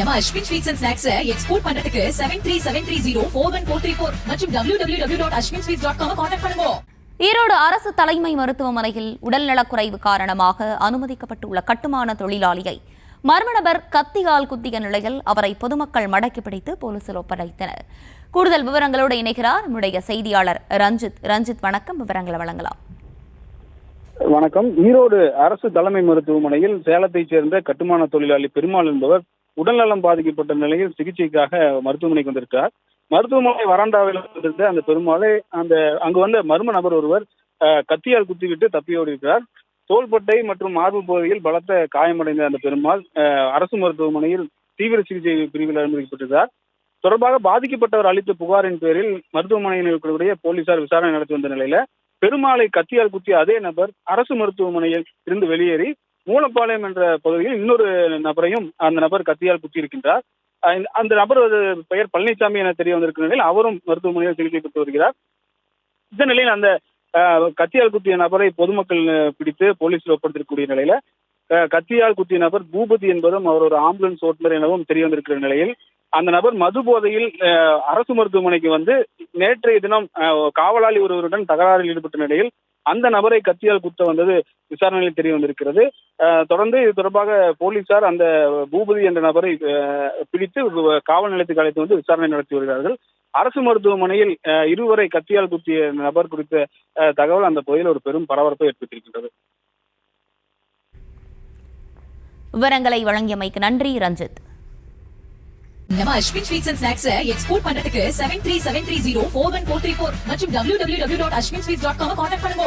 நம்ம Ashwin sweets and snacks export பண்றதுக்கு 7373041434 மற்றும் www.ashwinsweets.com கான்டாக்ட் பண்ணுங்க. ஈரோடு அரசு தலைமை மருத்துவமனையில் உடல்நலக்குறைவு காரணமாக அனுமதிக்கப்பட்டுள்ள கட்டுமான தொழிலாளியை மர்ம நபர் கத்தியால் குத்திய நிலையில் அவரை பொதுமக்கள் மடக்கி பிடித்து போலீசில் ஒப்படைத்தனர். கூடுதல் விவரங்களோடு இணைகிறார் நம்முடைய செய்தியாளர் ரஞ்சித். ரஞ்சித், வணக்கம். விவரங்களை வழங்கலாம். வணக்கம். ஈரோடு அரசு தலைமை மருத்துவமனையில் சேலத்தைச் சேர்ந்த கட்டுமான தொழிலாளி பெருமாள் என்பவர் உடல்நலம் பாதிக்கப்பட்ட நிலையில் சிகிச்சைக்காக மருத்துவமனைக்கு வந்திருக்கிறார். மருத்துவமனை வராண்டாவில் இருந்த அந்த பெருமாளை அங்கு வந்த மர்ம நபர் ஒருவர் கத்தியால் குத்திவிட்டு தப்பியோடி இருக்கிறார். தோள்பட்டை மற்றும் மார்பு பகுதியில் பலத்த காயமடைந்த அந்த பெருமாள் அரசு மருத்துவமனையில் தீவிர சிகிச்சை பிரிவில் அனுமதிக்கப்பட்டிருக்கிறார். தொடர்பாக பாதிக்கப்பட்டவர் அளித்த புகாரின் பேரில் மருத்துவமனையில் இருக்கக்கூடிய போலீசார் விசாரணை நடத்தி வந்த நிலையில பெருமாளை கத்தியால் குத்திய அதே நபர் அரசு மருத்துவமனையில் இருந்து வெளியேறி மூலப்பாளையம் என்ற பகுதியில் இன்னொரு நபரையும் அந்த நபர் கத்தியால் குத்தி இருக்கின்றார். அந்த நபர் பெயர் பழனிசாமி என தெரிய வந்திருக்கிற நிலையில் அவரும் மருத்துவமனையில் சிகிச்சை பெற்று வருகிறார். இந்த நிலையில் அந்த கத்தியால் குத்திய நபரை பொதுமக்கள் பிடித்து போலீசில் ஒப்படைத்திருக்கக்கூடிய நிலையில கத்தியால் குத்திய நபர் பூபதி என்பதும் அவர் ஒரு ஆம்புலன்ஸ் ஓட்டுநர் எனவும் தெரிய வந்திருக்கிற நிலையில் அந்த நபர் மது போதையில் அரசு மருத்துவமனைக்கு வந்து நேற்றைய தினம் காவலாளி ஒருவருடன் தகராறில் ஈடுபட்ட நிலையில் அந்த நபரை கத்தியால் குத்த வந்தது விசாரணையில் தெரிய வந்திருக்கிறது. தொடர்ந்து இது தொடர்பாக போலீசார் அந்த பூபதி என்ற நபரை பிடித்து காவல் நிலையத்துக்கு அழைத்து வந்து விசாரணை நடத்தி வருகிறார்கள். அரசு மருத்துவமனையில் இருவரை கத்தியால் குத்திய நபர் குறித்த தகவல் அந்த பகுதியில் ஒரு பெரும் பரபரப்பை ஏற்படுத்தியிருக்கின்றது. விவரங்களை வழங்கியமைக்கு நன்றி ரஞ்சித். நம்ம Ashwin sweets and snacks export பண்றதுக்கு 7373041434 மற்றும் www.ashwinsweets.com கான்டாக்ட் பண்ணுங்க.